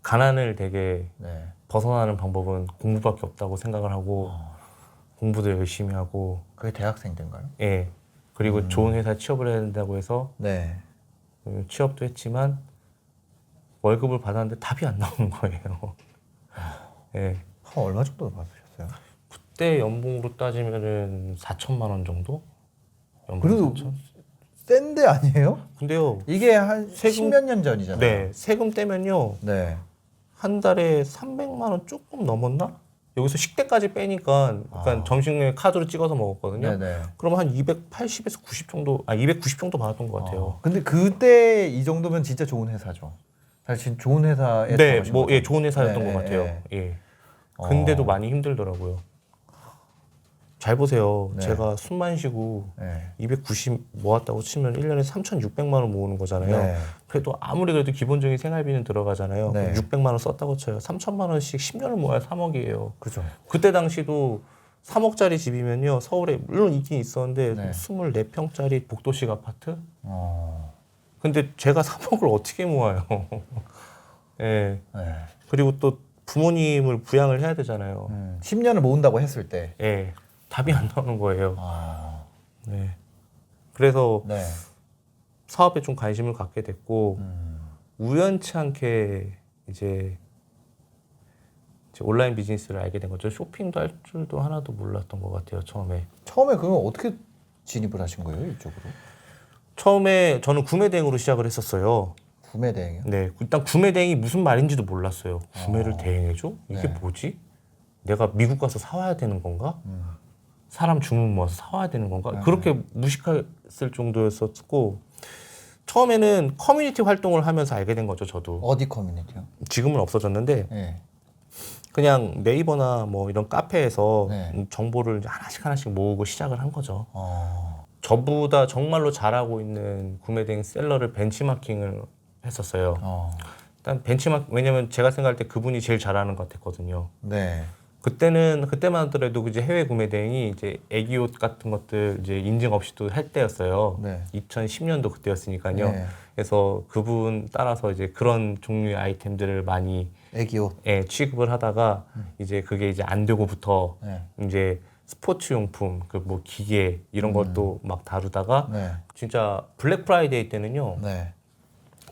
가난을 되게 네. 벗어나는 방법은 공부밖에 없다고 생각을 하고 공부도 열심히 하고 그게 대학생 때인가요? 예. 그리고 좋은 회사 취업을 해야 된다고 해서 네. 취업도 했지만 월급을 받았는데 답이 안 나오는 거예요. 예. 한 얼마 정도 받으셨어요? 그때 연봉으로 따지면은 4천만 원 정도? 연봉 그래도 4천? 센데 아니에요? 근데요. 이게 한 세금- 십몇 년 전이잖아요. 네. 세금 떼면요. 네. 한 달에 300만 원 조금 넘었나? 여기서 식대까지 빼니까 그러니까 점심에 카드로 찍어서 먹었거든요. 네네. 그럼 한 280에서 90 정도, 290 정도 받았던 것 같아요. 근데 그때 이 정도면 진짜 좋은 회사죠. 사실 좋은 회사에 네, 들어가신 뭐 거죠? 예, 좋은 회사였던 네, 것 같아요. 네. 예. 근데도 어. 많이 힘들더라고요. 잘 보세요. 네. 제가 숨만 쉬고 네. 290 모았다고 치면 1년에 3,600만 원 모으는 거잖아요. 네. 그래도 아무리 그래도 기본적인 생활비는 들어가잖아요. 네. 600만 원 썼다고 쳐요. 3천만 원씩 10년을 모아야 3억이에요. 그죠. 그때 당시도 3억짜리 집이면요. 서울에 물론 있긴 있었는데 네. 24평짜리 복도식 아파트? 어. 근데 제가 3억을 어떻게 모아요? 예. 네. 그리고 또 부모님을 부양을 해야 되잖아요. 10년을 모은다고 했을 때. 예. 답이 안 나오는 거예요. 아. 네. 그래서 네. 사업에 좀 관심을 갖게 됐고 음. 우연치 않게 이제 온라인 비즈니스를 알게 된 거죠. 쇼핑도 할 줄도 하나도 몰랐던 것 같아요. 처음에 그러면 어떻게 진입을 하신 거예요, 이쪽으로? 처음에 저는 구매 대행으로 시작을 했었어요. 구매 대행이요? 네, 일단 구매 대행이 무슨 말인지도 몰랐어요. 구매를 대행해줘? 이게 네. 뭐지? 내가 미국 가서 사와야 되는 건가? 사람 주문 모아서 사와야 되는 건가? 그렇게 무식했을 정도였었고 처음에는 커뮤니티 활동을 하면서 알게 된 거죠. 저도 어디 커뮤니티요? 지금은 없어졌는데 네. 그냥 네이버나 뭐 이런 카페에서 네. 정보를 이제 하나씩 모으고 시작을 한 거죠. 어. 저보다 정말로 잘하고 있는 구매 대행 셀러를 벤치마킹을 했었어요. 일단 왜냐면 제가 생각할 때 그분이 제일 잘하는 것 같았거든요. 네. 그때만 하더라도 이제 해외 구매 대행이 이제 애기 옷 같은 것들 이제 인증 없이도 할 때였어요. 네. 2010년도 그때였으니까요. 네. 그래서 그분 따라서 이제 그런 종류의 아이템들을 많이 애기 옷. 취급을 하다가 이제 그게 이제 안 되고부터 네. 이제 스포츠 용품, 그 뭐 기계 이런 것도 막 다루다가 네. 진짜 블랙 프라이데이 때는요. 네.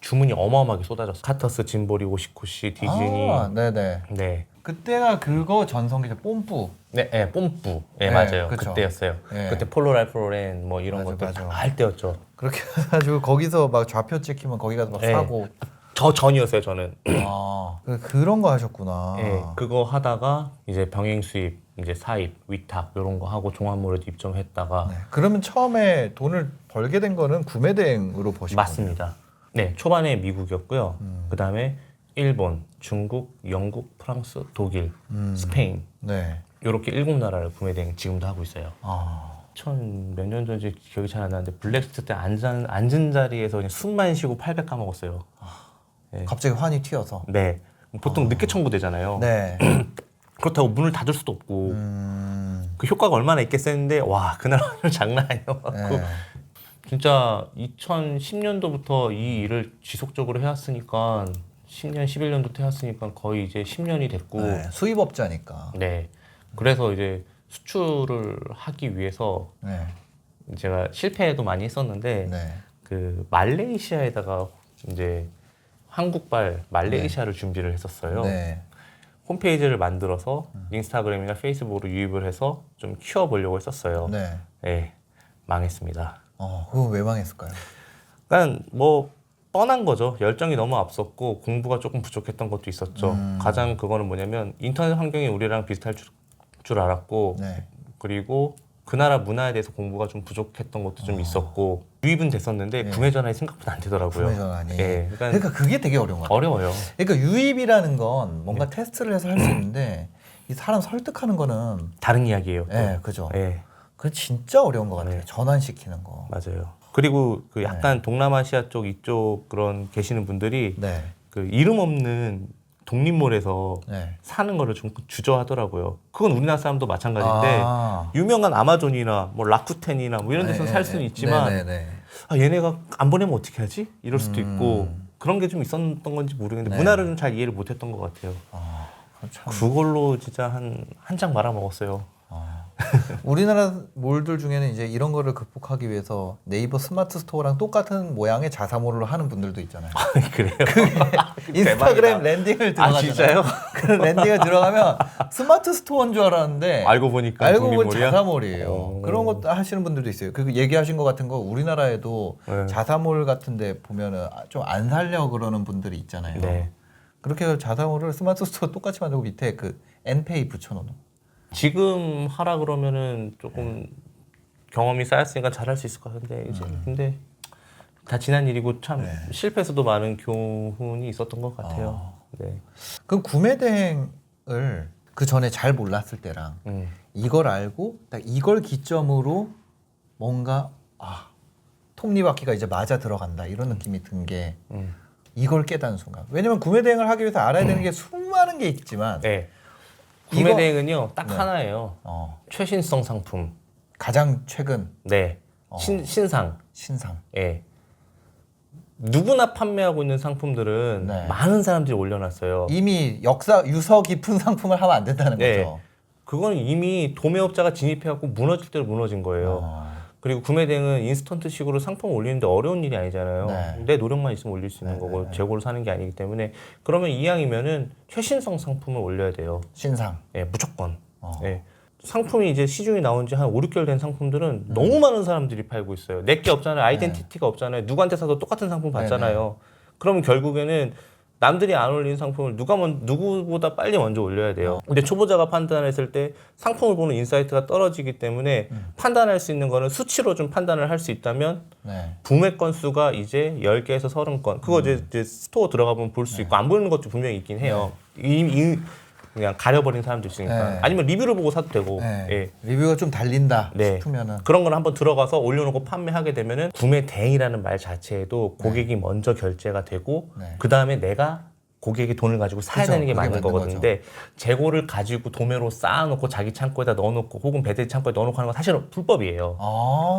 주문이 어마어마하게 쏟아졌어요. 카터스, 짐보리, 오시쿠시, 디즈니. 네네. 네. 그때가 그거 전성기죠. 뽐뿌. 네, 네, 뽐뿌. 네, 네, 맞아요. 그쵸. 그때였어요. 네. 그때 폴로 랄프로렌 뭐 이런 맞아, 것들 맞아. 다 할 때였죠. 그렇게 해가지고 거기서 막 좌표 찍히면 거기 가서 막 네. 사고. 저 전이었어요, 저는. 그런 거 하셨구나. 네, 그거 하다가 이제 병행 수입, 이제 사입, 위탁 이런 거 하고 종합물에도 입점했다가 네. 그러면 처음에 돈을 벌게 된 거는 구매 대행으로 버신 거예요? 맞습니다. 네, 초반에 미국이었고요. 그 다음에 일본, 중국, 영국, 프랑스, 독일, 스페인 네. 이렇게 7나라를 구매 대행 지금도 하고 있어요. 아. 몇 년 전인지 기억이 잘 안 나는데 블랙스트 때 앉은 자리에서 그냥 숨만 쉬고 800 까먹었어요. 네. 갑자기 환이 튀어서. 네. 보통 늦게 청구되잖아요. 네. 그렇다고 문을 닫을 수도 없고 그 효과가 얼마나 있겠어 했는데 와 그날 하루 장난 아니어갖고 네. 진짜 2010년도부터 이 일을 지속적으로 해왔으니까 10년, 11년부터 해왔으니까 거의 이제 10년이 됐고 네. 수입업자니까. 네. 그래서 이제 수출을 하기 위해서 네. 제가 실패도 많이 했었는데 네. 그 말레이시아에다가 이제 한국발 말레이시아를 준비를 했었어요. 네. 홈페이지를 만들어서 인스타그램이나 페이스북으로 유입을 해서 좀 키워보려고 했었어요. 네. 네, 망했습니다. 그거 왜 망했을까요? 그러니까 뭐 뻔한 거죠. 열정이 너무 앞섰고 공부가 조금 부족했던 것도 있었죠. 가장 그거는 뭐냐면 인터넷 환경이 우리랑 비슷할 줄 알았고 네. 그리고 그 나라 문화에 대해서 공부가 좀 부족했던 것도 좀 있었고 유입은 됐었는데 네. 구매 전환이 생각보다 안 되더라고요. 구매 전환이. 네, 그러니까 그게 되게 어려운 것 같아요. 어려워요. 그러니까 유입이라는 건 뭔가 테스트를 해서 할 수 있는데 이 사람 설득하는 거는 다른 이야기예요. 또. 네, 그죠. 네, 그게 진짜 어려운 것 같아요. 네. 전환시키는 거. 맞아요. 그리고 그 약간 동남아시아 쪽 이쪽 그런 계시는 분들이 네. 그 이름 없는 독립몰에서 네. 사는 거를 좀 주저하더라고요. 그건 우리나라 사람도 마찬가지인데 아. 유명한 아마존이나 뭐 라쿠텐이나 뭐 이런 데서 는 살 수는 있지만 네네네. 얘네가 안 보내면 어떻게 하지? 이럴 수도 있고 그런 게 좀 있었던 건지 모르겠는데 네. 문화를 좀 잘 이해를 못했던 것 같아요. 참. 그걸로 진짜 한 장 말아 먹었어요. 우리나라 몰들 중에는 이제 이런 거를 극복하기 위해서 네이버 스마트 스토어랑 똑같은 모양의 자사몰을 하는 분들도 있잖아요. 그래요? 인스타그램 랜딩을 들어가잖아요. 아 진짜요? 그 랜딩을 들어가면 스마트 스토어인 줄 알았는데 알고 보니까 알고 보니 국민몰이야? 자사몰이에요. 오. 그런 것도 하시는 분들도 있어요. 그 얘기하신 것 같은 거 우리나라에도 네. 자사몰 같은데 보면은 좀 안 살려 그러는 분들이 있잖아요. 네. 그렇게 해서 자사몰을 스마트 스토어 똑같이 만들고 밑에 그 엔페이 붙여놓는. 지금 하라 그러면은 조금 경험이 쌓였으니까 잘할 수 있을 것 같은데 이제 근데 다 지난 일이고 참 네. 실패에서도 많은 교훈이 있었던 것 같아요. 네. 그럼 구매 대행을 그 전에 잘 몰랐을 때랑 이걸 알고 딱 이걸 기점으로 뭔가 톱니바퀴가 이제 맞아 들어간다 이런 느낌이 든 게 이걸 깨닫는 순간. 왜냐면 구매 대행을 하기 위해서 알아야 되는 게 수많은 게 있지만 네. 구매 이거- 대행은요 딱 네. 하나예요. 최신성 상품. 가장 최근 네. 신상. 신상. 예. 누구나 판매하고 있는 상품들은 네. 많은 사람들이 올려놨어요. 이미 역사 유서 깊은 상품을 하면 안 된다는 네. 거죠. 그건 이미 도매업자가 진입해갖고 무너질 대로 무너진 거예요. 그리고 구매 대행은 인스턴트식으로 상품 올리는데 어려운 일이 아니잖아요. 네. 내 노력만 있으면 올릴 수 있는 네, 거고 네, 네. 재고를 사는 게 아니기 때문에 그러면 이왕이면은 최신성 상품을 올려야 돼요. 신상. 예, 무조건. 예. 상품이 이제 시중에 나온 지 한 5, 6개월 된 상품들은 너무 많은 사람들이 팔고 있어요. 내게 없잖아요. 아이덴티티가 없잖아요. 누구한테 사도 똑같은 상품 받잖아요. 그러면 결국에는 남들이 안 올린 상품을 누구보다 빨리 먼저 올려야 돼요. 근데 초보자가 판단했을 때 상품을 보는 인사이트가 떨어지기 때문에 판단할 수 있는 거는 수치로 좀 판단을 할 수 있다면 네. 구매 건수가 이제 10개에서 30건. 그거 이제 스토어 들어가 보면 볼 수 있고 안 보이는 것도 분명히 있긴 해요. 그냥 가려버린 사람도 있으니까. 네. 아니면 리뷰를 보고 사도 되고. 네. 예. 리뷰가 좀 달린다 네. 싶으면은 그런 걸 한번 들어가서 올려놓고 판매하게 되면은 구매 대행이라는 말 자체에도 고객이 먼저 결제가 되고 네. 그 다음에 내가 고객이 돈을 가지고 사야 그쵸, 되는 게 그게 맞는 맞는 거거든요. 거죠. 근데 재고를 가지고 도매로 쌓아놓고 자기 창고에다 넣어놓고 혹은 배터리 창고에 넣어놓고 하는 건 사실은 불법이에요.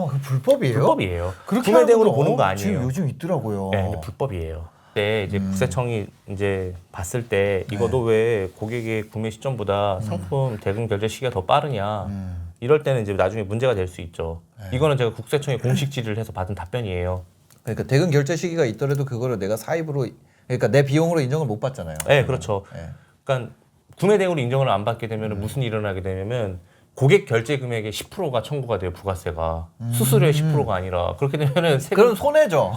그 불법이에요? 불법이에요. 그렇게 구매 하는 대행으로 분도 보는 거 아니에요. 지금 요즘 있더라고요. 네, 근데 불법이에요. 그때 이제 국세청이 이제 봤을 때 이거 너 왜 고객의 구매 시점보다 상품 대금 결제 시기가 더 빠르냐 이럴 때는 이제 나중에 문제가 될 수 있죠. 이거는 제가 국세청에 공식 질의를 해서 받은 답변이에요. 그러니까 대금 결제 시기가 있더라도 그거를 내가 사입으로 그러니까 내 비용으로 인정을 못 받잖아요. 네, 그렇죠. 네. 그러니까 구매 대행으로 인정을 안 받게 되면 무슨 일이 일어나게 되냐면 고객 결제 금액의 10%가 청구가 돼요. 부가세가 수수료의 10%가 아니라 그렇게 되면은 그럼 손해죠.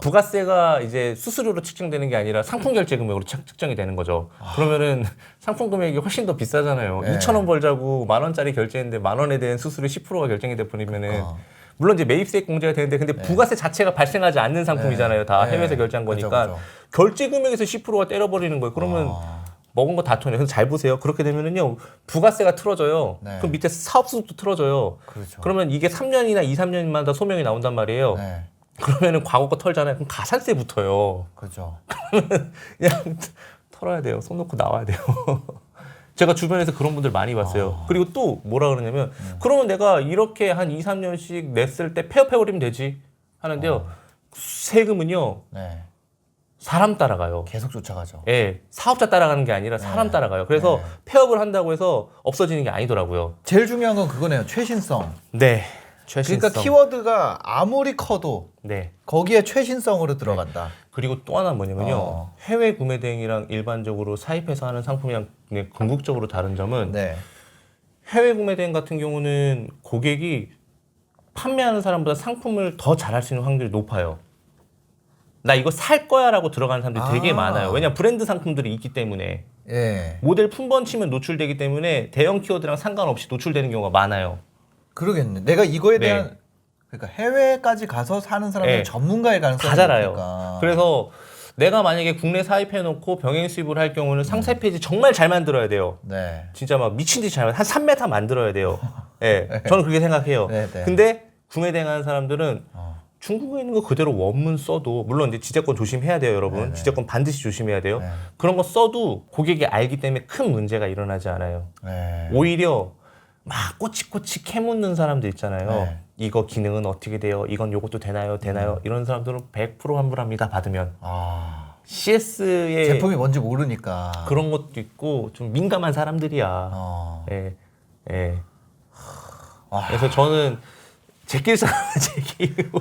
부가세가 이제 수수료로 측정되는 게 아니라 상품 결제 금액으로 측정이 되는 거죠. 그러면은 상품 금액이 훨씬 더 비싸잖아요. 네. 2,000원 벌자고 10,000원짜리 결제했는데 10,000원에 대한 수수료 10%가 결정이 돼 버리면은 물론 이제 매입세액 공제가 되는데 근데 부가세 자체가 발생하지 않는 상품이잖아요. 다 네. 해외에서 결제한 그죠, 거니까 그죠. 결제 금액에서 10%가 때려버리는 거예요. 그러면 먹은 거 다 토네. 그래서 잘 보세요. 그렇게 되면은요 부가세가 틀어져요. 네. 그럼 밑에 사업소득도 틀어져요. 그렇죠. 그러면 이게 3년이나 2, 3년마다 소명이 나온단 말이에요. 네. 그러면은 과거 거 털잖아요. 그럼 가산세 붙어요. 그렇죠. 그냥 털어야 돼요. 손 놓고 나와야 돼요. 제가 주변에서 그런 분들 많이 봤어요. 그리고 또 뭐라 그러냐면 그러면 내가 이렇게 한 2, 3년씩 냈을 때 폐업해버리면 되지 하는데요. 세금은요. 네. 사람 따라가요. 계속 쫓아가죠. 예, 사업자 따라가는 게 아니라 사람 따라가요. 그래서 폐업을 한다고 해서 없어지는 게 아니더라고요. 제일 중요한 건 그거네요. 최신성. 네, 최신성. 그러니까 키워드가 아무리 커도 네. 거기에 최신성으로 들어간다. 그리고 또 하나 뭐냐면요. 해외 구매 대행이랑 일반적으로 사입해서 하는 상품이랑 그냥 궁극적으로 다른 점은 네. 해외 구매 대행 같은 경우는 고객이 판매하는 사람보다 상품을 더 잘할 수 있는 확률이 높아요. 나 이거 살 거야라고 들어가는 사람들이 되게 많아요. 왜냐면 브랜드 상품들이 있기 때문에. 예. 모델 품번 치면 노출되기 때문에 대형 키워드랑 상관없이 노출되는 경우가 많아요. 그러겠네. 내가 이거에 네. 대한 그러니까 해외까지 가서 사는 사람은 네. 전문가일 가능성이 다 잘 알아요. 높으니까. 그래서 내가 만약에 국내 사입해놓고 병행 수입을 할 경우는 상세 페이지 정말 잘 만들어야 돼요. 네. 진짜 막 미친 듯이 잘, 한 3m 만들어야 돼요. 예, 저는 그렇게 생각해요. 네, 네. 근데 구매 대행하는 사람들은 중국에 있는 거 그대로 원문 써도 물론 이제 지재권 조심해야 돼요, 여러분. 네, 네. 지재권 반드시 조심해야 돼요. 네. 그런 거 써도 고객이 알기 때문에 큰 문제가 일어나지 않아요. 네. 오히려 막 꼬치꼬치 캐묻는 사람들 있잖아요. 네. 이거 기능은 어떻게 돼요? 이건 요것도 되나요? 이런 사람들은 100% 환불합니다. 받으면. CS의 제품이 뭔지 모르니까. 그런 것도 있고 좀 민감한 사람들이야. 예. 예. 그래서 저는 제낄 사람은 제끼고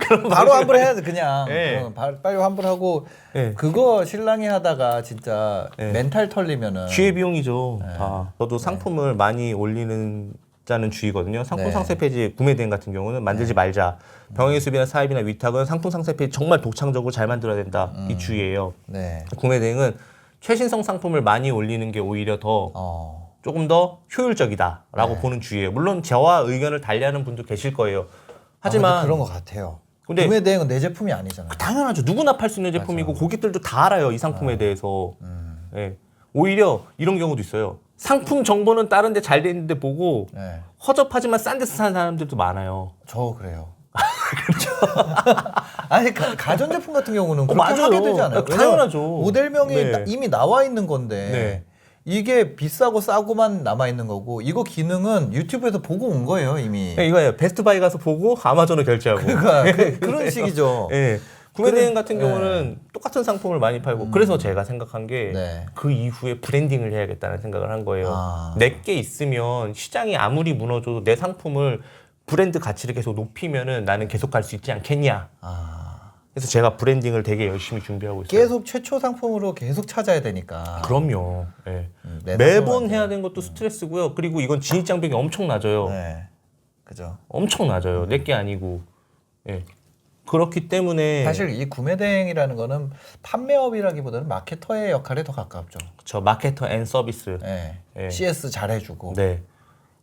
그런 바로 환불해야 돼 그냥. 네. 빨리 환불하고 네. 그거 신랑이 하다가 진짜 네. 멘탈 털리면은 기회비용이죠. 다. 저도 상품을 많이 올리는 자는 주의거든요. 상품 네. 상세 페이지 구매 대행 같은 경우는 만들지 말자. 병행 수비나 사입이나 위탁은 상품 상세 페이지 정말 독창적으로 잘 만들어야 된다. 이 주의예요. 네. 구매 대행은 최신성 상품을 많이 올리는 게 오히려 더 조금 더 효율적이다라고 보는 주의예요. 물론 저와 의견을 달리하는 분도 계실 거예요. 하지만 그런 것 같아요. 근데 구매 대행은 내 제품이 아니잖아요. 당연하죠. 누구나 팔 수 있는 제품이고 고객들도 다 알아요. 이 상품에 대해서. 예. 오히려 이런 경우도 있어요. 상품 정보는 다른 데 잘 돼 있는데 보고 네. 허접하지만 싼 데서 사는 사람들도 많아요. 저 그래요. 그렇죠. 아니 가전제품 같은 경우는 그렇게 맞아요. 하게 되잖아요. 당연하죠. 모델명이 네. 이미 나와 있는 건데 네. 이게 비싸고 싸고만 남아 있는 거고 이거 기능은 유튜브에서 보고 온 거예요 이미. 네, 이거예요. 베스트바이 가서 보고 아마존을 결제하고. 그러니까 그런 식이죠. 예. 구매 대행 같은 경우는 똑같은 상품을 많이 팔고 그래서 제가 생각한 게 그 네. 이후에 브랜딩을 해야겠다는 생각을 한 거예요. 아. 내게 있으면 시장이 아무리 무너져도 내 상품을 브랜드 가치를 계속 높이면은 나는 계속 갈 수 있지 않겠냐. 그래서 제가 브랜딩을 되게 열심히 준비하고 있어요. 계속 최초 상품으로 계속 찾아야 되니까. 그럼요. 예. 내 매번 상품한테. 해야 되는 것도 스트레스고요. 그리고 이건 진입 장벽이 엄청 낮아요. 네. 그죠. 엄청 낮아요. 내게 아니고. 예. 그렇기 때문에 사실 이 구매 대행이라는 거는 판매업이라기보다는 마케터의 역할에 더 가깝죠. 저 마케터 앤 서비스. 네. 네. CS 잘해주고. 네.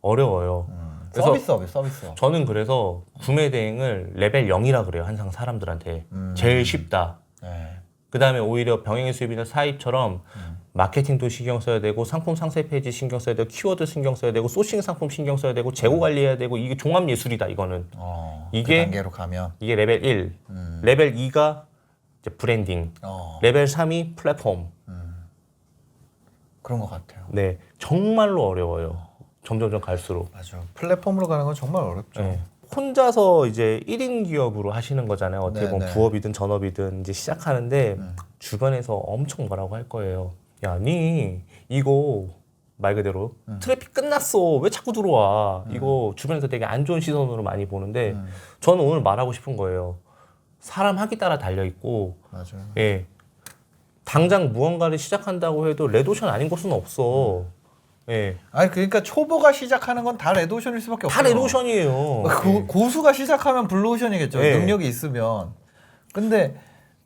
어려워요. 그래서 서비스. 저는 그래서 구매 대행을 레벨 0이라 그래요. 항상 사람들한테. 제일 쉽다. 네. 그 다음에 오히려 병행의 수입이나 사입처럼 마케팅도 신경 써야 되고 상품 상세 페이지 신경 써야 되고 키워드 신경 써야 되고 소싱 상품 신경 써야 되고 재고 관리해야 되고 이게 종합 예술이다 이거는. 이게 그 단계로 가면. 이게 레벨 1. 레벨 2가 이제 브랜딩. 레벨 3이 플랫폼. 그런 것 같아요. 네. 정말로 어려워요. 점점점 갈수록. 맞아. 플랫폼으로 가는 건 정말 어렵죠. 네. 혼자서 이제 1인 기업으로 하시는 거잖아요. 어떻게 보면 네. 부업이든 전업이든 이제 시작하는데 주변에서 엄청 뭐라고 할 거예요. 야, 니 이거 말 그대로 트래픽 끝났어. 왜 자꾸 들어와? 이거 주변에서 되게 안 좋은 시선으로 많이 보는데 저는 오늘 말하고 싶은 거예요. 사람 하기 따라 달려 있고, 맞아요. 예, 당장 무언가를 시작한다고 해도 레드오션 아닌 것은 없어. 예, 아니 그러니까 초보가 시작하는 건 다 레드오션일 수밖에 없어요. 다 레드오션이에요. 고수가 시작하면 블루오션이겠죠. 네. 능력이 있으면. 근데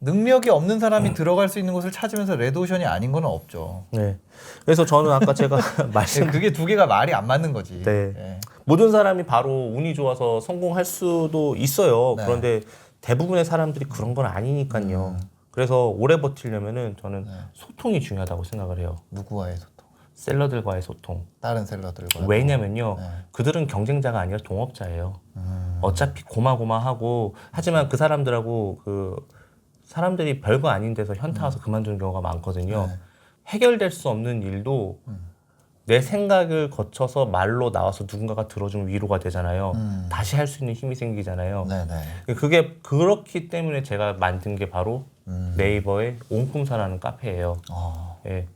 능력이 없는 사람이 들어갈 수 있는 곳을 찾으면서 레드오션이 아닌 건 없죠. 네. 그래서 저는 아까 제가 말씀 그게 두 개가 말이 안 맞는 거지. 네. 예. 모든 사람이 바로 운이 좋아서 성공할 수도 있어요. 네. 그런데 대부분의 사람들이 그런 건 아니니까요. 그래서 오래 버티려면은 저는 소통이 중요하다고 생각을 해요. 누구와의 소통? 셀러들과의 소통. 다른 셀러들과. 왜냐면요. 네. 그들은 경쟁자가 아니라 동업자예요. 어차피 고마고마하고 하지만 그 사람들하고 그 사람들이 별거 아닌 데서 현타 와서 그만두는 경우가 많거든요. 네. 해결될 수 없는 일도 내 생각을 거쳐서 말로 나와서 누군가가 들어주면 위로가 되잖아요. 다시 할 수 있는 힘이 생기잖아요. 네네. 그게 그렇기 때문에 제가 만든 게 바로 네이버의 옹꿈사라는 카페예요. 예.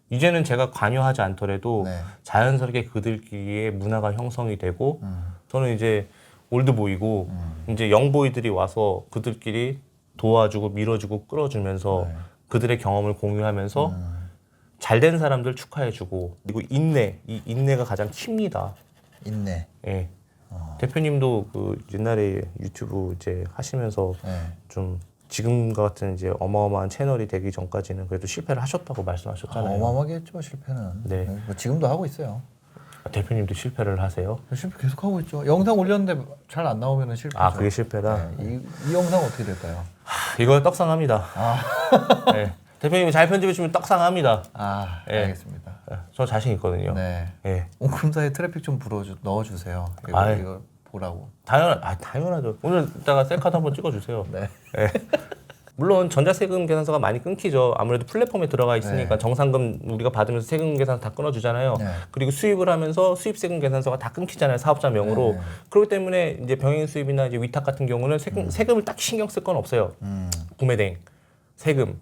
이제는 제가 관여하지 않더라도 네. 자연스럽게 그들끼리의 문화가 형성이 되고 저는 이제 올드보이고 이제 영보이들이 와서 그들끼리 도와주고 밀어주고 끌어주면서 그들의 경험을 공유하면서 잘된 사람들 축하해주고 그리고 인내, 이 인내가 가장 킵니다. 있네. 예. 대표님도 그 옛날에 유튜브 이제 하시면서 네. 좀 지금과 같은 이제 어마어마한 채널이 되기 전까지는 그래도 실패를 하셨다고 말씀하셨잖아요. 어마어마하게 했죠 실패는. 네. 뭐 지금도 하고 있어요. 대표님도 실패를 하세요? 실패 계속 하고 있죠. 영상 올렸는데 잘 안 나오면 실패죠. 아, 그게 실패다? 네. 이 영상 어떻게 될까요? 이거 떡상합니다. 네. 대표님이 잘 편집해주면 떡상합니다. 네. 알겠습니다. 저 자신 있거든요. 네. 네. 옹금사에 트래픽 좀 넣어주세요. 아이. 이거 보라고. 당연하죠. 오늘 이따가 셀카도 한번 찍어주세요. 네. 네. 물론 전자세금 계산서가 많이 끊기죠. 아무래도 플랫폼에 들어가 있으니까 네. 정산금 우리가 받으면서 세금 계산 다 끊어주잖아요. 네. 그리고 수입을 하면서 수입세금 계산서가 다 끊기잖아요. 사업자 명으로. 네. 그렇기 때문에 이제 병행 수입이나 이제 위탁 같은 경우는 세금을 딱 신경 쓸 건 없어요. 구매대행 세금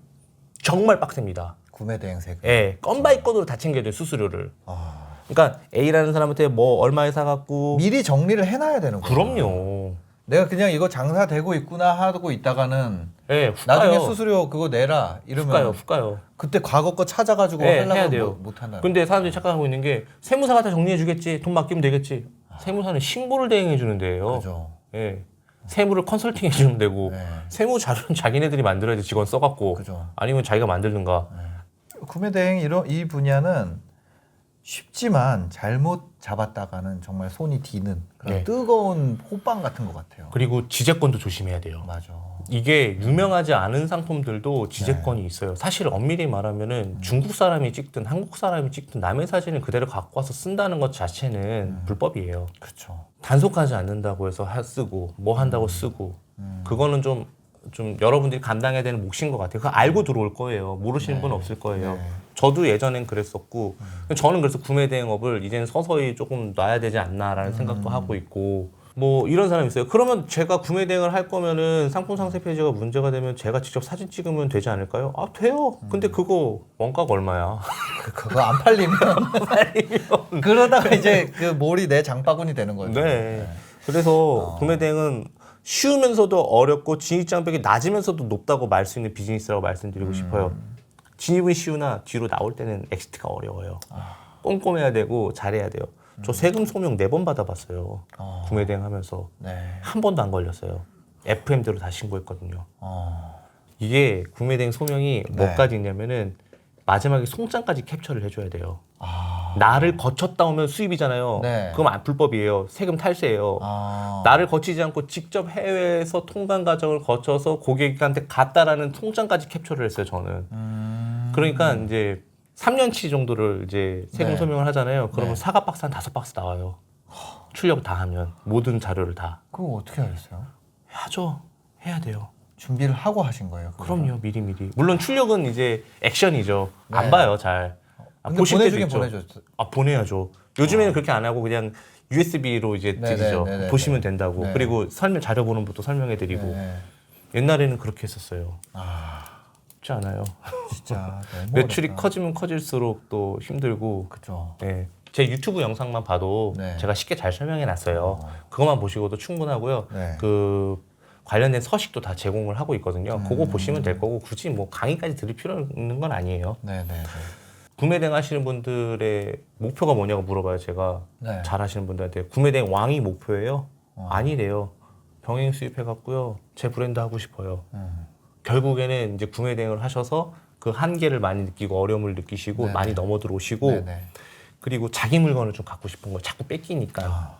정말 빡셉니다. 구매 대행 세금. 예, 건바이 건으로 다 챙겨줘요 수수료를. 아. 그러니까 A라는 사람한테 뭐 얼마에 사갖고. 미리 정리를 해놔야 되는 거예요. 그럼요. 내가 그냥 이거 장사되고 있구나 하고 있다가는 예, 훅 나중에 가요. 수수료 그거 내라 이러면 훅 가요. 그때 과거 거 찾아가지고 네, 하려고 해야 돼요. 못 한다. 근데 사람들이 착각하고 있는 게 세무사가 다 정리해주겠지. 돈 맡기면 되겠지. 세무사는 신고를 대행해주는 데예요. 그죠. 예. 세무를 컨설팅해주는 데고 네. 세무 자료는 자기네들이 만들어야지 직원 써갖고 그죠. 아니면 자기가 만들든가. 구매 대행 이 분야는 쉽지만 잘못 잡았다가는 정말 손이 디는 그런 네. 뜨거운 호빵 같은 것 같아요. 그리고 지재권도 조심해야 돼요. 맞아. 이게 유명하지 않은 상품들도 지재권이 있어요. 사실 엄밀히 말하면은 중국 사람이 찍든 한국 사람이 찍든 남의 사진을 그대로 갖고 와서 쓴다는 것 자체는 불법이에요. 그렇죠. 단속하지 않는다고 해서 쓰고 뭐 한다고 쓰고 그거는 좀 여러분들이 감당해야 되는 몫인 것 같아요. 그거 알고 들어올 거예요. 모르시는 분 없을 거예요. 네. 저도 예전엔 그랬었고 저는 그래서 구매 대행업을 이제는 서서히 조금 놔야 되지 않나라는 생각도 하고 있고 뭐 이런 사람이 있어요. 그러면 제가 구매 대행을 할 거면은 상품 상세 페이지가 문제가 되면 제가 직접 사진 찍으면 되지 않을까요? 아 돼요. 근데 그거 원가가 얼마야? 그거 안 팔리면 그러다가 이제 그 몰이 내 장바구니 되는 거죠. 네. 그래서 구매 대행은 쉬우면서도 어렵고 진입 장벽이 낮으면서도 높다고 말 수 있는 비즈니스라고 말씀드리고 싶어요. 진입은 쉬우나 뒤로 나올 때는 엑시트가 어려워요. 꼼꼼해야 되고 잘해야 돼요. 저 세금 소명 4번 받아봤어요. 구매 대행 하면서 네. 한 번도 안 걸렸어요. FM대로 다 신고했거든요. 어. 이게 구매 대행 소명이 네. 뭐까지 있냐면은 마지막에 송장까지 캡처를 해줘야 돼요. 아. 나를 거쳤다 오면 수입이잖아요. 네. 그럼 불법이에요. 세금 탈세예요. 아. 나를 거치지 않고 직접 해외에서 통관 과정을 거쳐서 고객한테 갔다라는 통장까지 캡처를 했어요. 저는. 그러니까 이제 3년치 정도를 이제 세금 네. 소명을 하잖아요. 그러면 네. 사과 박스 한 5박스 나와요. 출력 다 하면 모든 자료를 다 그거 어떻게 하셨어요? 해야죠. 해야 돼요. 준비를 하고 하신 거예요? 그거를? 그럼요. 미리미리. 물론 출력은 이제 액션이죠. 네. 안 봐요. 잘. 근데 보실 때도 보내주긴 있죠. 보내줬어. 보내야죠. 요즘에는 그렇게 안 하고 그냥 USB로 이제 네네, 드리죠. 네네, 보시면 네. 된다고. 네. 그리고 자료 보는 것도 설명해드리고. 네. 옛날에는 그렇게 했었어요. 아 쉽지 않아요. 진짜 너무 매출이 어렵다. 커지면 커질수록 또 힘들고. 그죠. 네. 제 유튜브 영상만 봐도 네. 제가 쉽게 잘 설명해 놨어요. 그것만 보시고도 충분하고요. 네. 그 관련된 서식도 다 제공을 하고 있거든요. 그거 보시면 될 거고 굳이 뭐 강의까지 들을 필요 있는 건 아니에요. 네네네. 구매 대행 하시는 분들의 목표가 뭐냐고 물어봐요. 제가 네. 잘 하시는 분들한테 구매 대행 왕이 목표예요? 아니래요. 병행 수입해 갖고요. 제 브랜드 하고 싶어요. 결국에는 이제 구매 대행을 하셔서 그 한계를 많이 느끼고 어려움을 느끼시고 네네. 많이 넘어 들어오시고 네네. 그리고 자기 물건을 좀 갖고 싶은 걸 자꾸 뺏기니까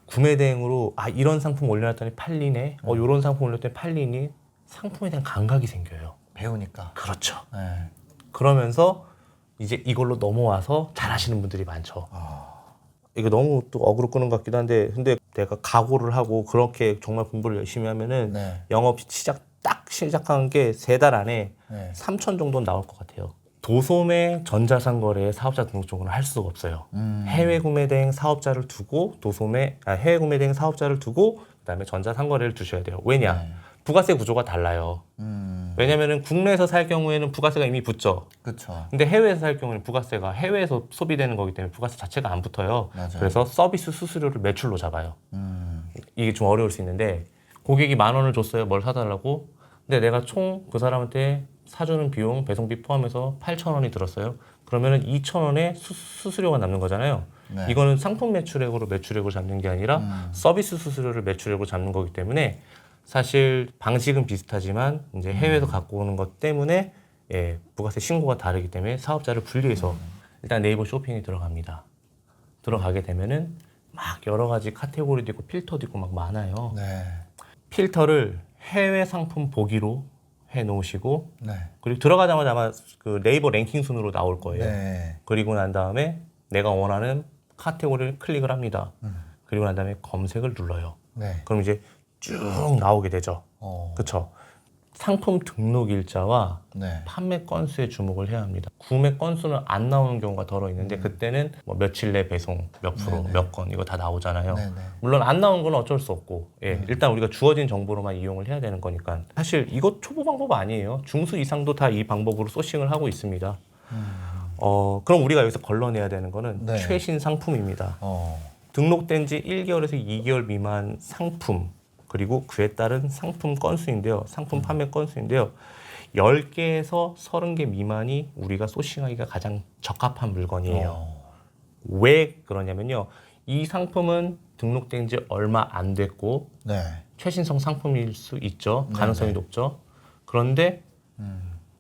구매 대행으로 이런 상품 올려놨더니 팔리네. 이런 상품 올렸더니 팔리니 상품에 대한 감각이 생겨요. 배우니까. 그렇죠. 네. 그러면서 이제 이걸로 넘어와서 잘하시는 분들이 많죠. 이거 너무 또 어그로 끄는 것 같기도 한데 근데 내가 각오를 하고 그렇게 정말 공부를 열심히 하면은 네. 영업 시작한 게 3달 안에 네. 3천 정도는 나올 것 같아요. 도소매 전자상거래 사업자 등록증으로 할 수가 없어요. 해외 구매 대행 사업자를 두고 해외 구매 대행 사업자를 두고 그다음에 전자상거래를 두셔야 돼요. 왜냐? 네. 부가세 구조가 달라요. 왜냐면은 국내에서 살 경우에는 부가세가 이미 붙죠. 그렇죠. 근데 해외에서 살 경우에는 부가세가 해외에서 소비되는 거기 때문에 부가세 자체가 안 붙어요. 맞아요. 그래서 서비스 수수료를 매출로 잡아요. 이게 좀 어려울 수 있는데 고객이 10,000원을 줬어요. 뭘 사달라고. 근데 내가 총 그 사람한테 사주는 비용, 배송비 포함해서 8,000원이 들었어요. 그러면은 2,000원의 수수료가 남는 거잖아요. 네. 이거는 상품 매출액으로 매출액을 잡는 게 아니라 서비스 수수료를 매출액으로 잡는 거기 때문에 사실 방식은 비슷하지만 이제 해외에서 갖고 오는 것 때문에 부가세 신고가 다르기 때문에 사업자를 분리해서 일단 네이버 쇼핑에 들어갑니다. 들어가게 되면은 막 여러 가지 카테고리도 있고 필터도 있고 막 많아요. 네. 필터를 해외 상품 보기로 해 놓으시고 네. 그리고 들어가자마자 아마 그 네이버 랭킹 순으로 나올 거예요. 네. 그리고 난 다음에 내가 원하는 카테고리를 클릭을 합니다. 그리고 난 다음에 검색을 눌러요. 네. 그럼 이제 쭉 나오게 되죠. 어. 그렇죠. 상품 등록 일자와 네. 판매 건수에 주목을 해야 합니다. 구매 건수는 안 나오는 경우가 덜어 있는데 그때는 뭐 며칠 내 배송, 몇 프로, 네네. 몇 건 이거 다 나오잖아요. 네네. 물론 안 나오는 건 어쩔 수 없고 일단 우리가 주어진 정보로만 이용을 해야 되는 거니까 사실 이거 초보 방법 아니에요. 중수 이상도 다 이 방법으로 소싱을 하고 있습니다. 그럼 우리가 여기서 걸러내야 되는 거는 네. 최신 상품입니다. 어. 등록된 지 1개월에서 2개월 미만 상품 그리고 그에 따른 상품 건수인데요. 상품 판매 건수인데요. 10개에서 30개 미만이 우리가 소싱하기가 가장 적합한 물건이에요. 왜 그러냐면요. 이 상품은 등록된 지 얼마 안 됐고 네. 최신성 상품일 수 있죠. 가능성이 높죠. 그런데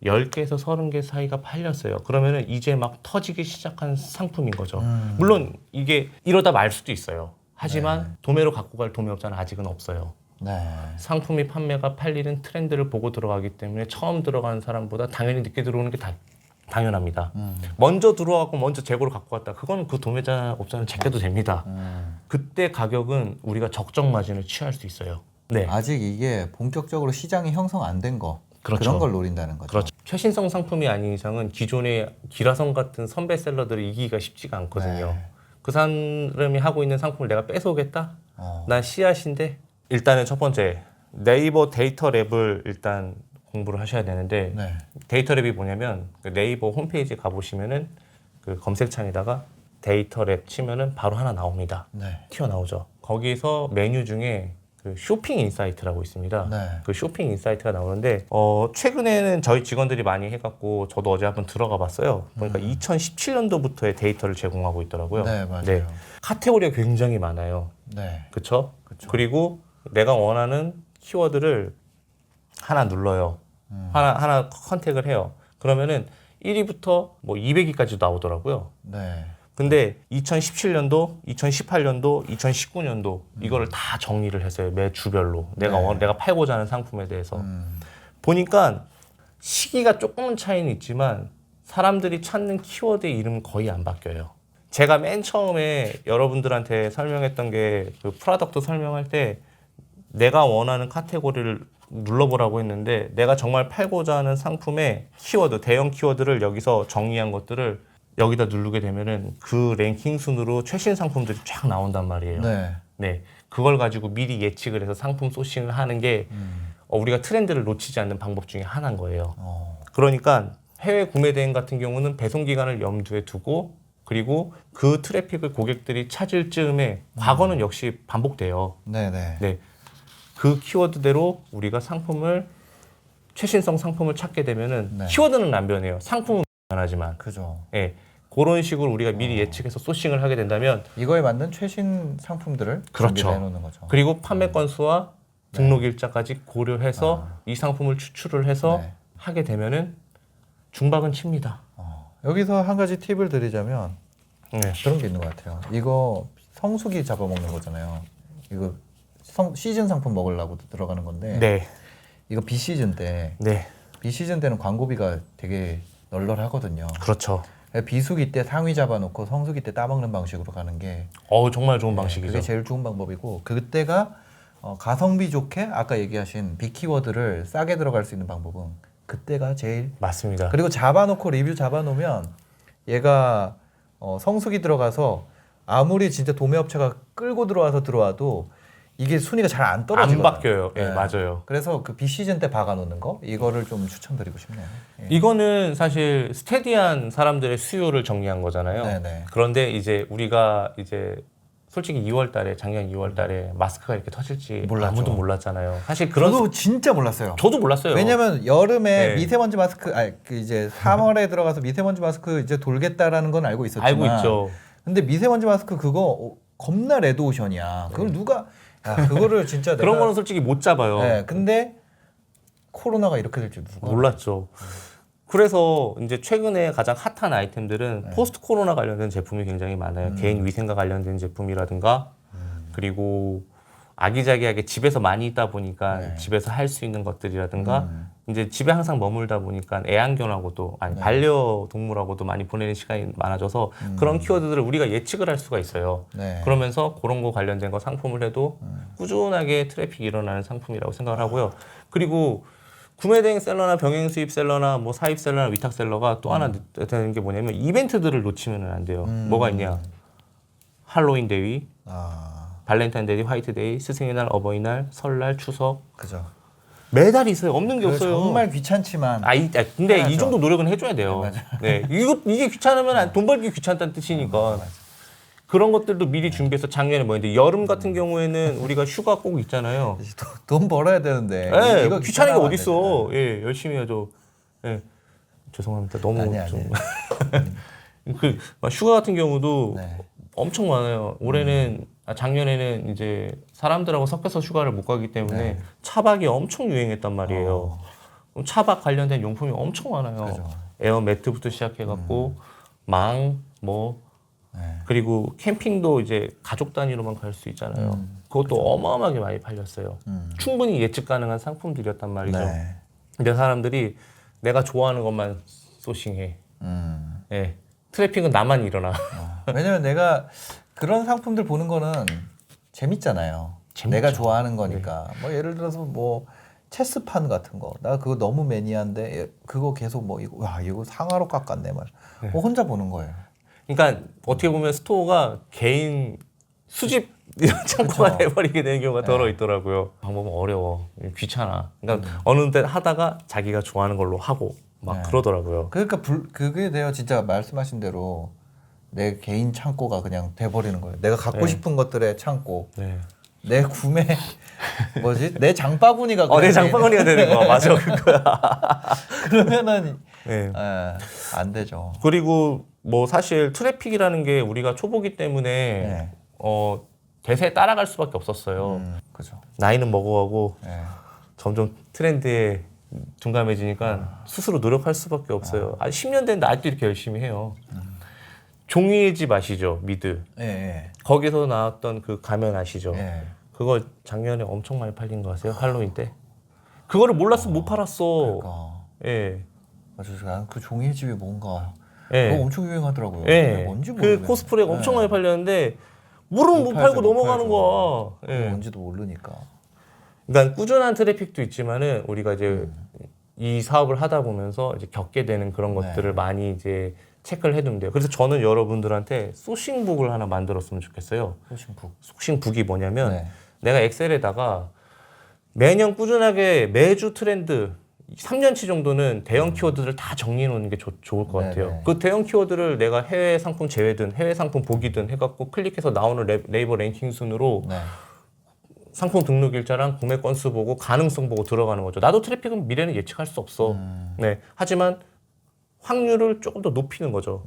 10개에서 30개 사이가 팔렸어요. 그러면은 이제 막 터지기 시작한 상품인 거죠. 물론 이게 이러다 말 수도 있어요. 하지만 도매로 갖고 갈 도매업자는 아직은 없어요. 네. 상품이 판매가 팔리는 트렌드를 보고 들어가기 때문에 처음 들어가는 사람보다 당연히 늦게 들어오는 게 당연합니다. 먼저 들어와서 먼저 재고를 갖고 갔다. 그건 그 도매자 업자는 제껴도 됩니다. 그때 가격은 우리가 적정 마진을 취할 수 있어요. 네. 아직 이게 본격적으로 시장이 형성 안 된 거. 그렇죠. 그런 걸 노린다는 거죠. 그렇죠. 최신성 상품이 아닌 이상은 기존의 기라성 같은 선배 셀러들을 이기기가 쉽지가 않거든요. 네. 그 사람이 하고 있는 상품을 내가 뺏어오겠다? 어. 난 씨앗인데 일단은 첫 번째 네이버 데이터 랩을 일단 공부를 하셔야 되는데 네. 데이터 랩이 뭐냐면 그 네이버 홈페이지에 가보시면은 그 검색창에다가 데이터 랩 치면은 바로 하나 나옵니다. 네. 튀어나오죠. 거기서 메뉴 중에 그 쇼핑 인사이트라고 있습니다. 네. 그 쇼핑 인사이트가 나오는데 최근에는 저희 직원들이 많이 해갖고 저도 어제 한번 들어가 봤어요. 보니까 2017년도부터의 데이터를 제공하고 있더라고요. 네, 맞아요. 카테고리가 굉장히 많아요. 네. 그렇죠? 그리고 내가 원하는 키워드를 하나 눌러요. 하나 컨택을 해요. 그러면은 1위부터 뭐 200위까지 나오더라고요. 네. 근데 2017년도, 2018년도, 2019년도 이거를 다 정리를 했어요. 매 주별로. 내가 팔고자 하는 상품에 대해서. 보니까 시기가 조금은 차이는 있지만 사람들이 찾는 키워드의 이름은 거의 안 바뀌어요. 제가 맨 처음에 여러분들한테 설명했던 게 그 프로덕트 설명할 때 내가 원하는 카테고리를 눌러보라고 했는데 내가 정말 팔고자 하는 상품의 키워드, 대형 키워드를 여기서 정리한 것들을 여기다 누르게 되면은 그 랭킹 순으로 최신 상품들이 쫙 나온단 말이에요. 네. 네. 그걸 가지고 미리 예측을 해서 상품 소싱을 하는 게 우리가 트렌드를 놓치지 않는 방법 중에 하나인 거예요. 그러니까 해외 구매 대행 같은 경우는 배송 기간을 염두에 두고 그리고 그 트래픽을 고객들이 찾을 즈음에 과거는 역시 반복돼요. 네네. 네. 그 키워드대로 우리가 최신성 상품을 찾게 되면은 네. 키워드는 안 변해요. 상품은 변하지만. 그죠. 예. 그런 식으로 우리가 미리 예측해서 소싱을 하게 된다면 이거에 맞는 최신 상품들을 그렇죠. 준비해 놓는 거죠. 그리고 판매 건수와 등록 일자까지 고려해서 이 상품을 추출을 해서 네. 하게 되면은 중박은 칩니다. 여기서 한 가지 팁을 드리자면 네. 그런 게 있는 것 같아요. 이거 성수기 잡아먹는 거잖아요. 이거 시즌 상품 먹으려고 들어가는 건데 네. 이거 비시즌 때 네. 비시즌 때는 광고비가 되게 널널하거든요. 그렇죠. 비수기 때 상위 잡아놓고 성수기 때 따먹는 방식으로 가는 게 정말 좋은 방식이죠. 그게 제일 좋은 방법이고 그때가 가성비 좋게 아까 얘기하신 빅키워드를 싸게 들어갈 수 있는 방법은 그때가 제일 맞습니다. 그리고 잡아놓고 리뷰 잡아놓으면 얘가 성수기 들어가서 아무리 진짜 도매업체가 끌고 들어와도 이게 순위가 잘 안 떨어지거든요. 안 바뀌어요. 예, 맞아요. 그래서 그 비시즌 때 박아놓는 거 이거를 좀 추천드리고 싶네요. 예. 이거는 사실 스테디한 사람들의 수요를 정리한 거잖아요. 네네. 그런데 이제 우리가 이제 솔직히 작년 2월 달에 마스크가 이렇게 터질지 몰랐죠. 아무도 몰랐잖아요. 사실 그런 저도 진짜 몰랐어요. 저도 몰랐어요. 왜냐면 여름에 네. 미세먼지 마스크, 이제 3월에 들어가서 미세먼지 마스크 이제 돌겠다라는 건 알고 있었지만, 알고 있죠. 근데 미세먼지 마스크 그거 겁나 레드오션이야. 그걸 누가 그거를 진짜 내가 그런 거는 솔직히 못 잡아요. 네, 근데 코로나가 이렇게 될 줄 누가 몰랐죠. 그래서 이제 최근에 가장 핫한 아이템들은 포스트 코로나 관련된 제품이 굉장히 많아요. 개인 위생과 관련된 제품이라든가 그리고 아기자기하게 집에서 많이 있다 보니까 집에서 할 수 있는 것들이라든가 이제 집에 항상 머물다 보니까 애완견하고도 반려동물하고도 많이 보내는 시간이 많아져서 그런 키워드들을 우리가 예측을 할 수가 있어요. 네. 그러면서 그런 거 관련된 거 상품을 해도 꾸준하게 트래픽이 일어나는 상품이라고 생각을 하고요. 그리고 구매 대행 셀러나 병행 수입 셀러나 뭐 사입 셀러나 위탁 셀러가 또 하나 되는 게 뭐냐면 이벤트들을 놓치면 안 돼요. 뭐가 있냐? 할로윈 데이, 발렌타인 데이, 화이트 데이, 스승의 날, 어버이날, 설날, 추석. 그죠. 매달 있어요. 없는 게 없어요. 정말 귀찮지만. 근데 해야죠. 이 정도 노력은 해줘야 돼요. 네, 이게 귀찮으면 돈 벌기 귀찮다는 뜻이니까. 그런 것들도 미리 준비해서 작년에 뭐였는데 여름 같은 경우에는 우리가 휴가 꼭 있잖아요. 돈 벌어야 되는데. 네, 이거 귀찮은 게 귀찮으면 안 어딨어. 예, 열심히 해야죠. 예, 죄송합니다. 너무 아니. 막 휴가 같은 경우도 네. 엄청 많아요. 올해는 작년에는 이제 사람들하고 섞여서 휴가를 못 가기 때문에 네. 차박이 엄청 유행했단 말이에요. 그럼 차박 관련된 용품이 엄청 많아요. 그죠. 에어 매트부터 시작해갖고 뭐 네. 그리고 캠핑도 이제 가족 단위로만 갈 수 있잖아요. 그것도 어마어마하게 많이 팔렸어요. 충분히 예측 가능한 상품들이었단 말이죠. 네. 근데 사람들이 내가 좋아하는 것만 소싱해. 예. 트래픽은 나만 일어나. 왜냐면 내가 그런 상품들 보는 거는 재밌잖아요. 재밌죠. 내가 좋아하는 거니까. 뭐 예를 들어서 뭐 체스판 같은 거. 나 그거 너무 매니아인데 그거 계속 뭐 이거 상하로 깎았네 말. 뭐 혼자 보는 거예요. 그러니까 어떻게 보면 스토어가 개인 수집 이런 창고가 돼버리게 되는 경우가 더러 있더라고요. 방법은 어려워. 귀찮아. 그러니까 어느 때 하다가 자기가 좋아하는 걸로 하고 막 그러더라고요. 그러니까 그게 돼요. 진짜 말씀하신 대로 내 개인 창고가 그냥 돼버리는 거예요. 내가 갖고 싶은 것들의 창고. 네. 내 구매 내 장바구니가 내 장바구니가 되는 거야. 맞아, 그거야. 그러면은 네. 안 되죠. 그리고 뭐 사실 트래픽이라는 게 우리가 초보기 때문에 대세에 따라갈 수밖에 없었어요. 그죠. 나이는 먹어가고 네. 점점 트렌드에 둔감해지니까 스스로 노력할 수밖에 없어요. 10년 됐는데 아직도 이렇게 열심히 해요. 종이의 집 아시죠? 미드. 예. 거기서 나왔던 그 가면 아시죠? 예. 그거 작년에 엄청 많이 팔린 거 아세요? 할로윈 때. 그거를 몰랐으면 못 팔았어. 그러니까. 예. 맞아요. 그 종이의 집이 뭔가 예. 그거 엄청 유행하더라고요. 예. 뭔지 그 모르겠네. 코스프레가 엄청 많이 팔렸는데 모르면 못 팔고 넘어가는 거야. 예. 뭔지도 모르니까. 그러니까 꾸준한 트래픽도 있지만은 우리가 이제 이 사업을 하다 보면서 이제 겪게 되는 그런 것들을 많이 이제 체크를 해두면 돼요. 그래서 저는 여러분들한테 소싱북을 하나 만들었으면 좋겠어요. 소싱북. 소싱북이 뭐냐면 내가 엑셀에다가 매년 꾸준하게 매주 트렌드 3년치 정도는 대형 키워드를 다 정리해 놓는 게 좋을 것 같아요. 그 대형 키워드를 내가 해외 상품 제외든 해외 상품 보기든 해갖고 클릭해서 나오는 네이버 랭킹 순으로 상품 등록 일자랑 구매 건수 보고 가능성 보고 들어가는 거죠. 나도 트래픽은 미래는 예측할 수 없어. 네. 하지만 확률을 조금 더 높이는 거죠.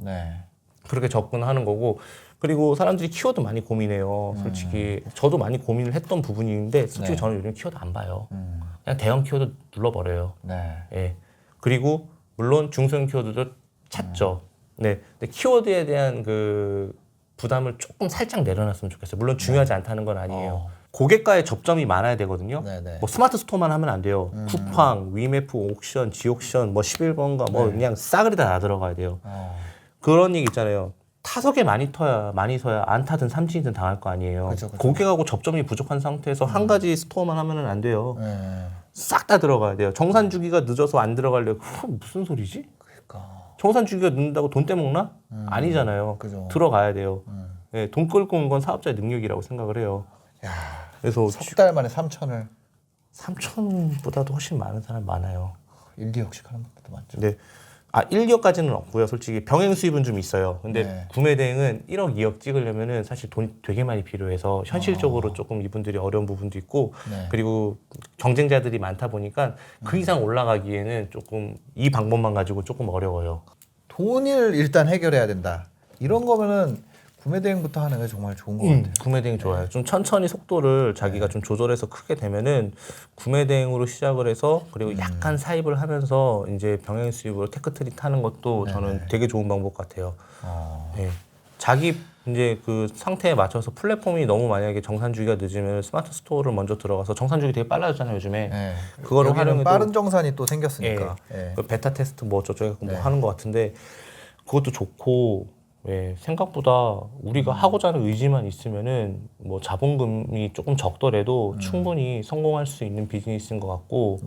그렇게 접근하는 거고, 그리고 사람들이 키워드 많이 고민해요. 솔직히 저도 많이 고민을 했던 부분인데 솔직히 저는 요즘 키워드 안 봐요. 그냥 대형 키워드 눌러버려요. 예. 그리고 물론 중소형 키워드도 찾죠. 네. 근데 키워드에 대한 그 부담을 조금 살짝 내려놨으면 좋겠어요. 물론 중요하지 않다는 건 아니에요. 고객과의 접점이 많아야 되거든요. 뭐 스마트 스토어만 하면 안 돼요. 쿠팡, 위메프, 옥션, 지옥션, 뭐 11번가 뭐 그냥 싸그리 다 들어가야 돼요. 그런 얘기 있잖아요. 타석에 많이 서야 안 타든 삼진이든 당할 거 아니에요. 그쵸. 고객하고 접점이 부족한 상태에서 한 가지 스토어만 하면은 안 돼요. 싹 다 들어가야 돼요. 정산 주기가 늦어서 안 들어가려고 무슨 소리지? 그러니까. 정산 주기가 늦는다고 돈 떼먹나? 아니잖아요. 그죠. 들어가야 돼요. 네, 돈 끌고 온 건 사업자의 능력이라고 생각을 해요. 그래서 석 달 만에 3천을 3천보다도 훨씬 많은 사람 많아요. 1, 2억씩 하는 것도 많죠. 근데 1, 2억까지는 없고요. 솔직히 병행 수입은 좀 있어요. 근데 구매 대행은 1억, 2억 찍으려면은 사실 돈이 되게 많이 필요해서 현실적으로 조금 이분들이 어려운 부분도 있고 그리고 경쟁자들이 많다 보니까 그 이상 올라가기에는 조금 이 방법만 가지고 조금 어려워요. 돈을 일단 해결해야 된다. 이런 거면은 구매 대행부터 하는 게 정말 좋은 것 같아요. 구매 대행 좋아요. 좀 천천히 속도를 자기가 좀 조절해서 크게 되면은 구매 대행으로 시작을 해서 그리고 약간 사입을 하면서 이제 병행 수입으로 테크트리 타는 것도 저는 되게 좋은 방법 같아요. 네. 자기 이제 그 상태에 맞춰서 플랫폼이 너무 만약에 정산 주기가 늦으면 스마트 스토어를 먼저 들어가서 정산 주기 되게 빨라졌잖아요 요즘에. 그거를 여기는 활용해도 빠른 정산이 또 생겼으니까. 그 베타 테스트 뭐 어쩌고 뭐 하는 것 같은데 그것도 좋고. 생각보다 우리가 하고자 하는 의지만 있으면은 뭐 자본금이 조금 적더라도 충분히 성공할 수 있는 비즈니스인 것 같고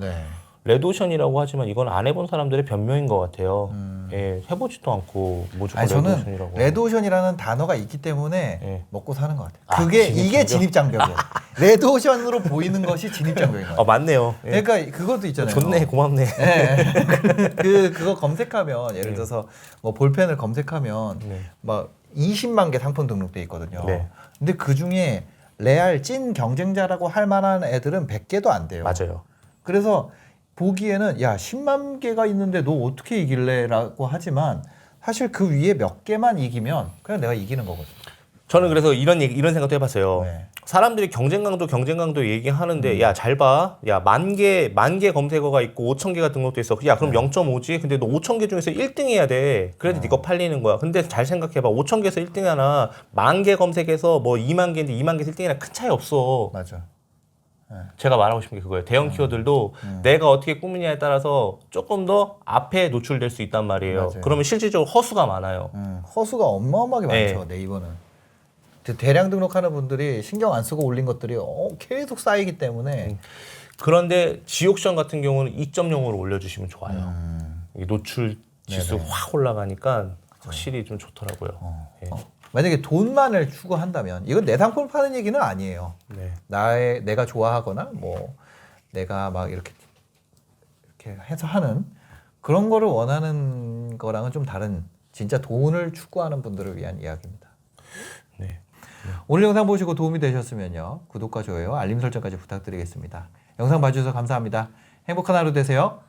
레드오션이라고 하지만 이건 안 해본 사람들의 변명인 것 같아요. 예, 해보지도 않고 무조건 아니 저는 레드오션이라고. 레드오션이라는 단어가 있기 때문에 예. 먹고 사는 것 같아요. 아, 그게 진입장벽? 이게 진입장벽이에요. 레드오션으로 보이는 것이 진입장벽인 것 같아요. 맞네요. 예. 그러니까 그것도 있잖아요. 좋네, 고맙네. 네. 그거 검색하면 예를 들어서 뭐 볼펜을 검색하면 네. 막 20만 개 상품 등록돼 있거든요. 네. 근데 그 중에 레알 찐 경쟁자라고 할 만한 애들은 100개도 안 돼요. 맞아요. 그래서 보기에는 야 10만 개가 있는데 너 어떻게 이길래라고 하지만 사실 그 위에 몇 개만 이기면 그냥 내가 이기는 거거든요. 저는 그래서 이런 생각도 해봤어요. 네. 사람들이 경쟁 강도 얘기하는데 야 잘 봐, 야 만 개 검색어가 있고 5,000개가 등록돼 있어. 야 그럼 0.5지. 근데 너 5,000개 중에서 1등 해야 돼. 그래도 네거 팔리는 거야. 근데 잘 생각해봐. 5,000개에서 1등 하나, 10,000개 검색해서 뭐 2만 개인데 2만 개에서 1등이나 큰 차이 없어. 맞아. 제가 말하고 싶은 게 그거예요. 대형 키워드들도 내가 어떻게 꾸미냐에 따라서 조금 더 앞에 노출될 수 있단 말이에요. 맞아요. 그러면 실질적으로 허수가 많아요. 허수가 어마어마하게 네. 많죠. 네이버는. 대량 등록하는 분들이 신경 안 쓰고 올린 것들이 계속 쌓이기 때문에 그런데 지옥션 같은 경우는 2.0으로 올려주시면 좋아요. 이 노출 지수 네네. 확 올라가니까 확실히 좀 좋더라고요. 예. 만약에 돈만을 추구한다면 이건 내 상품을 파는 얘기는 아니에요. 네. 내가 좋아하거나 뭐 내가 막 이렇게 해서 하는 그런 거를 원하는 거랑은 좀 다른 진짜 돈을 추구하는 분들을 위한 이야기입니다. 네. 오늘 영상 보시고 도움이 되셨으면요. 구독과 좋아요, 알림 설정까지 부탁드리겠습니다. 영상 봐주셔서 감사합니다. 행복한 하루 되세요.